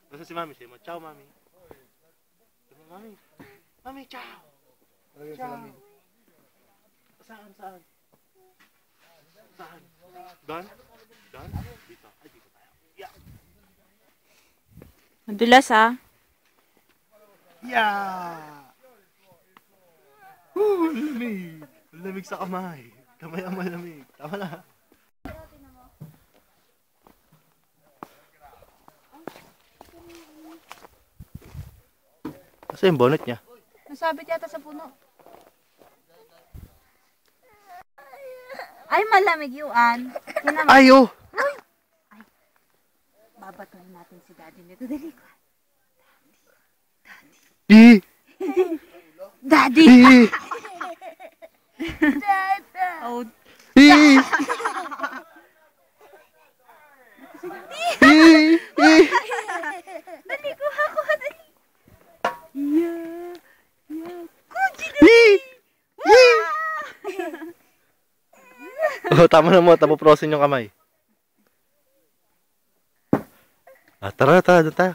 Basta si Mami, sayo mo, ciao Mami. Mami, Mami, ciao. Ciao. Saan? Saan? Doon? Doon? Dito. Ay, dito tayo. Yeah. Madulas ah. Yeah! Lamig! Lamig sa kamay. Kamay ang malamig. Tama na. Kasi yung bonnet niya. Nasabit yata sa puno. Ay, malamig yuan. Ay, oh! Ay, babatuhin natin si Daddy nito. Dali ko. Daddy! Oh. Dali ko, kuha dali. Yeah. Kuji dali. Oh, tama na mo. Tapo prosin yung kamay. Tara, doon tayo.